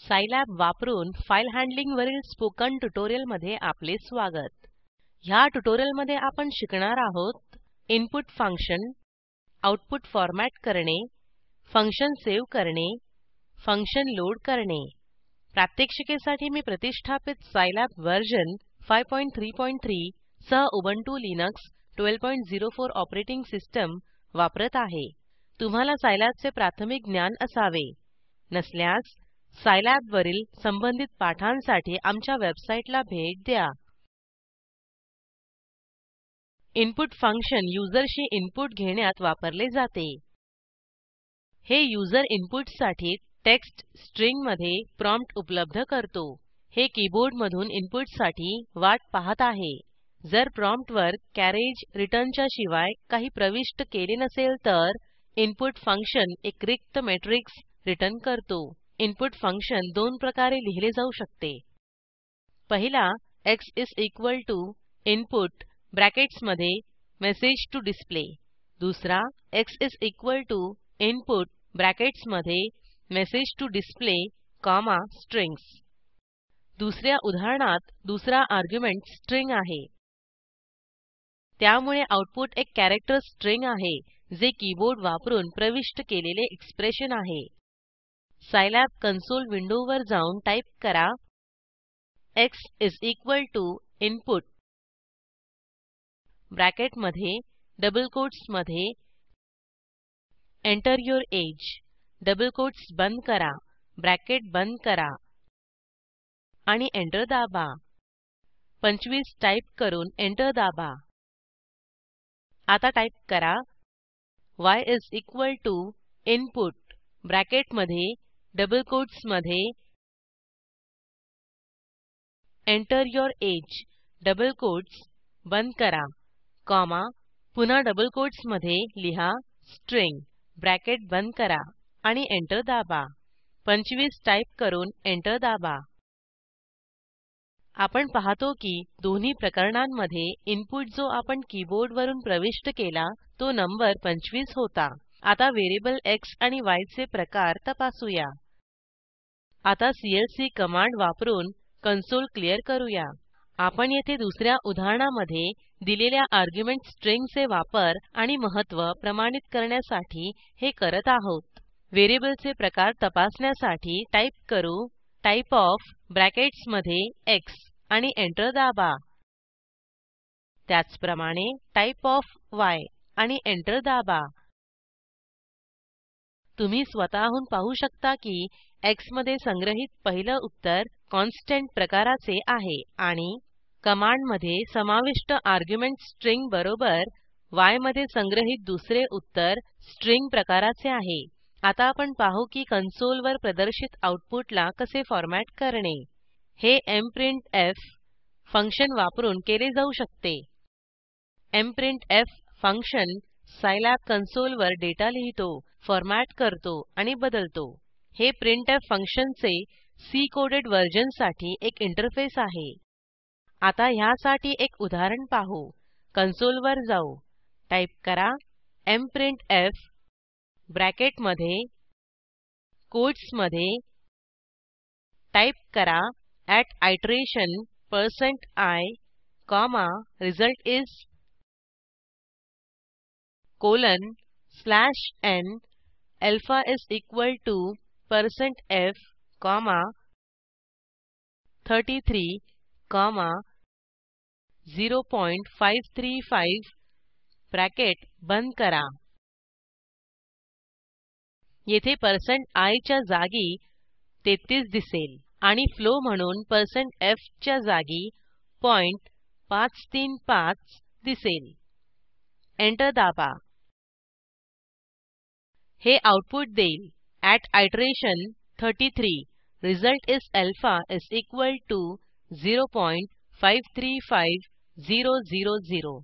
Scilab वापरून file handling वरील spoken ट्युटोरियलमध्ये आपले स्वागत. ह्या ट्युटोरियलमध्ये आपण शिकणार आहोत इनपुट फंक्शन, आउटपुट फॉरमॅट करणे, फंक्शन सेव्ह करणे, फंक्शन लोड करणे. प्रात्यक्षिकेसाठी मी प्रतिष्ठापित सायलॅब व्हर्जन 533 सह उबुंटू लिनक्स 1204 ऑपरेटिंग सिस्टम वापरत आहे. तुम्हाला सायलॅबचे प्राथमिक ज्ञान असावे. नसल्यास सायलॅब वरील संबंधित पाठांसाठी आमच्या वेबसाईटला भेट द्या. इनपुट फंक्शन युजरशी इनपुट घेण्यात वापरले जाते. हे युजर इनपुटसाठी टेक्स्ट स्ट्रिंगमध्ये प्रॉम्प्ट उपलब्ध करतो. हे कीबोर्डमधून इनपुटसाठी वाट पाहत आहे. जर प्रॉम्प्टवर कॅरेज रिटर्नच्या शिवाय काही प्रविष्ट केले नसेल तर इनपुट फंक्शन एक रिक्त मॅट्रिक्स रिटर्न करतो. इनपुट फंक्शन दोन प्रकारे लिहिले जाऊ शकते. पहिला x is equal to input ब्रॅकेट्समध्ये मेसेज टू डिस्प्ले. दुसरा x is equal to input ब्रॅकेट्समध्ये message to display comma strings. दुसऱ्या उदाहरणात दुसरा आर्ग्युमेंट स्ट्रिंग आहे. त्यामुळे आऊटपुट एक कॅरेक्टर स्ट्रिंग आहे जे कीबोर्ड वापरून प्रविष्ट केलेले एक्सप्रेशन आहे. सायलॅब कन्सोल विंडोवर जाऊन टाईप करा x is equal to input ब्रॅकेटमध्ये डबल कोट्समध्ये enter your age, double quotes बंद करा, ब्रॅकेट बंद करा आणि एंटर दाबा. 25 टाईप करून एंटर दाबा. आता टाईप करा y is equal to input ब्रॅकेटमध्ये डबल कोट्समध्ये enter your age, double quotes बंद करा, कॉमा पुन्हा डबल कोट्समध्ये लिहा स्ट्रिंग, ब्रॅकेट बंद करा आणि एंटर दाबा. 25 टाईप करून एंटर दाबा. आपण पाहतो की दोन्ही प्रकरणांमध्ये इनपुट जो आपण कीबोर्डवरून प्रविष्ट केला तो नंबर 25 होता. आता व्हेरिएबल x आणि y चे प्रकार तपासूया. आता सीएलसी कमांड वापरून कन्सोल क्लिअर करूया. आपण येथे दुसऱ्या उदाहरणामध्ये दिलेल्या आर्ग्युमेंट स्ट्रिंगचे वापर आणि महत्त्व प्रमाणित करण्यासाठी हे करत आहोत. व्हेरिएबलचे प्रकार तपासण्यासाठी टाईप करू टाइप ऑफ ब्रॅकेट्समध्ये x आणि एंटर दाबा. त्याचप्रमाणे टाइप ऑफ y आणि एंटर दाबा. तुम्ही स्वतःहून पाहू शकता की x मध्ये संग्रहित पहिलं उत्तर कॉन्स्टंट प्रकाराचे आहे आणि कमांडमध्ये समाविष्ट आर्ग्युमेंट स्ट्रिंग बरोबर y मध्ये संग्रहित दुसरे उत्तर स्ट्रिंग प्रकाराचे आहे. आता आपण पाहू की कन्सोलवर प्रदर्शित आऊटपुटला कसे फॉरमॅट करणे. हे mprintf फंक्शन वापरून केले जाऊ शकते. mprintf फंक्शन सायलॅब कन्सोलवर डेटा लिहितो, फॉरमॅट करतो आणि बदलतो. हे printf फंक्शनचे सी कोडेड व्हर्जनसाठी एक इंटरफेस आहे. आता ह्यासाठी एक उदाहरण पाहू. कन्सोलवर जाऊ. टाईप करा mprintf ब्रॅकेटमध्ये कोट्समध्ये टाईप करा @iteration%i, comma result is :n alpha is equal to %f, comma 33, comma 0535 bracket बंद करा. येथे %i च्या जागी 33 दिसेल आणि फ्लो म्हणून %f च्या जागी 535 दिसेल. एंटर दाबा. हे आऊटपुट देईल @iteration33 result is alpha is equal to 0.535000.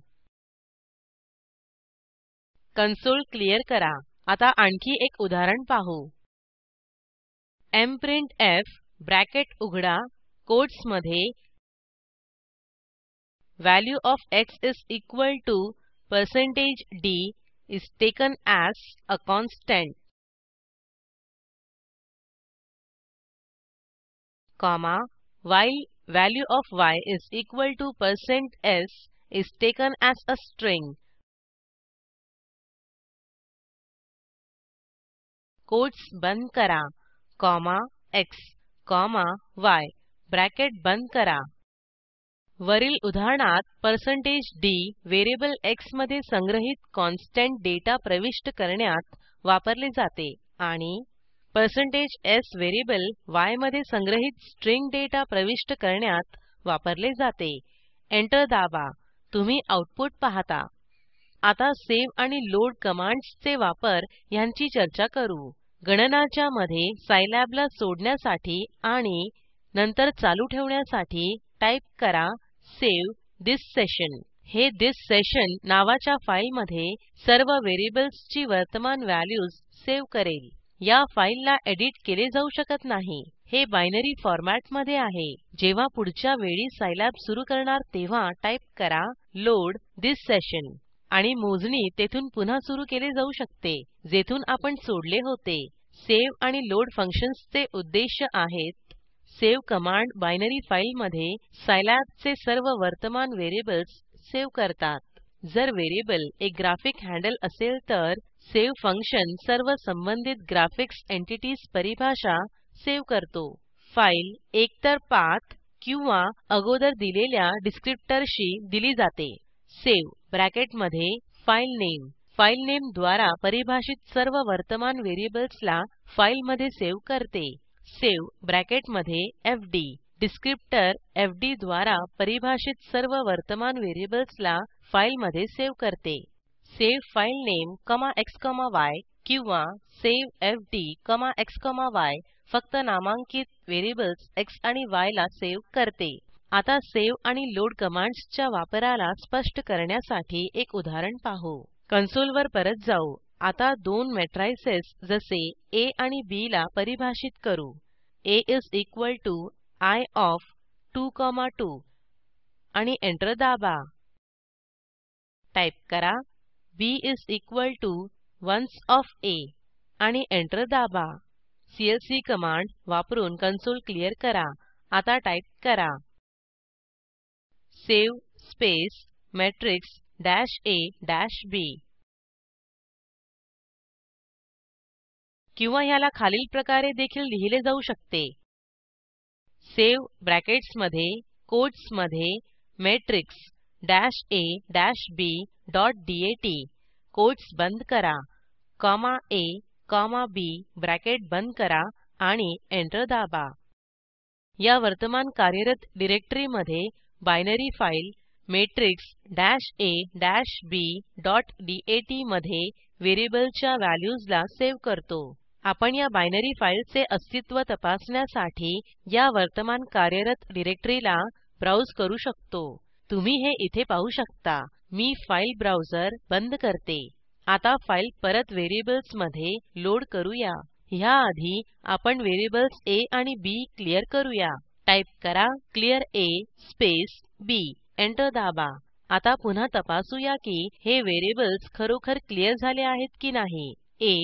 Console clear करा. आता आणखी एक उदाहरण पाहू. mprintf ब्रॅकेट उघडा कोट्समध्ये value of x is equal to %d is taken as a constant. Comma while value of y is equal to %s is taken as a string. Quotes बंद करा, comma x, comma y, bracket बंद करा. वरील उदाहरणात %d variable x मध्ये संग्रहित constant data प्रविष्ट करण्यात वापरले जाते आणि %s व्हेरिएबल y मध्ये संग्रहित स्ट्रिंग डेटा प्रविष्ट करण्यात वापरले जाते. एंटर दाबा. तुम्ही आऊटपुट पाहता. आता सेव्ह आणि लोड कमांड्सचे वापर ह्यांची चर्चा करू. गणनाच्या मध्ये सायलॅबला सोडण्यासाठी आणि नंतर चालू ठेवण्यासाठी टाईप करा सावे थिस सेशन. हे थिस सेशन नावाच्या फाईलमध्ये सर्व व्हेरिएबल्सची वर्तमान व्हॅल्यूज सेव्ह करेल. या फाईलला एडिट केले जाऊ शकत नाही. हे बायनरी फॉर्मॅटमध्ये आहे. जेव्हा पुढच्या वेळी सायलॅब सुरू करणार तेव्हा टाईप करा लोड थिस सेशन आणि मोजणी तेथून पुन्हा सुरू केले जाऊ शकते जेथून आपण सोडले होते. सेव्ह आणि लोड फंक्शन्सचे उद्देश आहेत सेव्ह कमांड बायनरी फाईलमध्ये सायलॅबचे सर्व वर्तमान व्हेरिएबल्स सेव्ह करतात. जर व्हेरिएबल एक ग्राफिक हँडल असेल तर सेव्ह फंक्शन सर्व संबंधित ग्राफिक्स एंटिटीज परिभाषा सेव्ह करतो. फाईल एकतर पाथ किंवा अगोदर दिलेल्या डिस्क्रिप्टरशी दिली जाते. सेव्ह ब्रॅकेटमध्ये फाइल नेम द्वारा परिभाषित सर्व वर्तमान व्हेरिएबल्सला फाईलमध्ये सेव्ह करते. सेव्ह ब्रॅकेटमध्ये fd डिस्क्रिप्टर fd द्वारा परिभाषित सर्व वर्तमान व्हेरिएबल्सला फाईलमध्ये सेव्ह करते. Save file name, x, y किंवा सेव्ह fd, x, y फक्त नामांकित व्हेरिएबल्स x आणि y ला सेव्ह करते. आता सेव्ह आणि लोड कमांड्सच्या वापराला स्पष्ट करण्यासाठी एक उदाहरण पाहू. कन्सोलवर परत जाऊ. आता दोन मॅट्रायसेस जसे a आणि b ला परिभाषित करू. a is equal to I of 2,2 आणि एंटर दाबा. टाईप करा b is equal to ones of a आणि एंटर दाबा. clc कमांड वापरून कन्सोल क्लियर करा. आता टाईप करा save space matrix dash a dash b किंवा ह्याला खालील प्रकारे देखील लिहिले जाऊ शकते. सेव्ह ब्रॅकेट्समध्ये कोट्समध्ये matrix dash a dash b dot dat quotes बंद करा, comma a comma b bracket बंद करा आणि एंटर दाबा. या वर्तमान कार्यरत डिरेक्टरीमध्ये binary file matrix dash a dash b dot dat मध्ये व्हेरिएबलच्या व्हॅल्यूजला सेव्ह करतो. आपण या बायनरी फाईलचे अस्तित्व तपासण्यासाठी या वर्तमान कार्यरत डिरेक्टरीला ब्राउज करू शकतो. तुम्ही हे इथे पाहू शकता. मी फाईल ब्राउझर बंद करते. आता फाईल परत व्हेरिएबल्स मध्ये लोड करूया. ह्याआधी आपण व्हेरिएबल्स a आणि b क्लिअर करूया. टाईप करा clear a space b. Enter दाबा. आता पुन्हा तपासूया की हे व्हेरिएबल्स खरोखर क्लिअर झाले आहेत की नाही. a,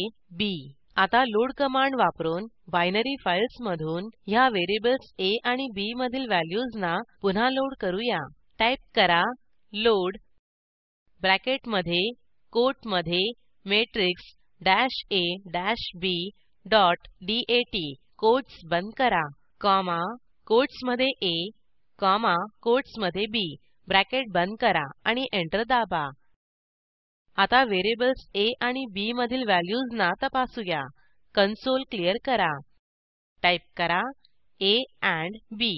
b. आता लोड कमांड वापरून बायनरी फाईल्स मधून ह्या व्हेरिएबल्स a आणि b मधील व्हॅल्यूजना पुन्हा लोड करूया. टाईप करा लोड ब्रॅकेटमध्ये कोटमध्ये matrix dash a dash b dot dat quotes बंद करा, कॉमा कोट्समध्ये a कॉमा कोट्समध्ये b ब्रॅकेट बंद करा आणि एंटर दाबा. आता व्हेरिएबल्स a आणि b मधील व्हॅल्यूजना तपासूया. कन्सोल क्लियर करा. टाईप करा a and b.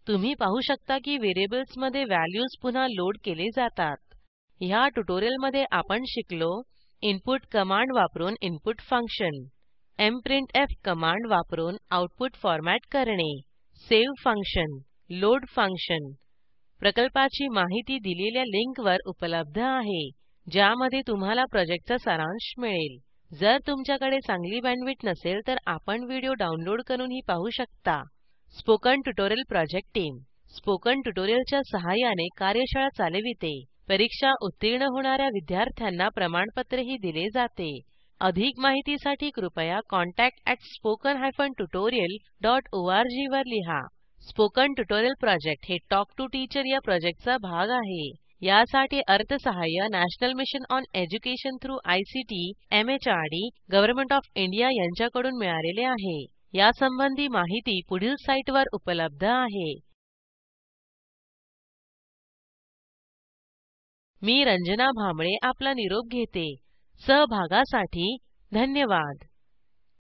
तुम्ही पाहू शकता की व्हेरिएबल्समध्ये व्हॅल्यूज पुन्हा लोड केले जातात. ह्या ट्युटोरियलमध्ये आपण शिकलो इनपुट कमांड वापरून इनपुट फंक्शन, mprintf कमांड वापरून आउटपुट फॉरमॅट करणे, सेव्ह फंक्शन, लोड फंक्शन. प्रकल्पाची माहिती दिलेल्या लिंकवर उपलब्ध आहे, ज्यामध्ये तुम्हाला प्रोजेक्टचा सारांश मिळेल. जर तुमच्याकडे चांगली बँडविड्थ नसेल तर आपण व्हिडिओ डाउनलोड करूनही पाहू शकता. Spoken tutorial project team spoken ट्युटोरियलच्या सहाय्याने कार्यशाळा चालविते. परीक्षा उत्तीर्ण होणाऱ्या विद्यार्थ्यांना प्रमाणपत्रही दिले जाते. अधिक माहितीसाठी कृपया contact@spoken-tutorial.org वर लिहा. स्पोकन ट्युटोरियल प्रोजेक्ट हे टॉक टू टीचर या प्रोजेक्टचा भाग आहे. यासाठी अर्थसहाय्य national mission on education through ICT MHRD government of India यांच्याकडून मिळालेले आहे. यासंबंधी माहिती पुढील साईटवर उपलब्ध आहे. मी रंजना भांबळे आपला निरोप घेते. सहभागासाठी धन्यवाद.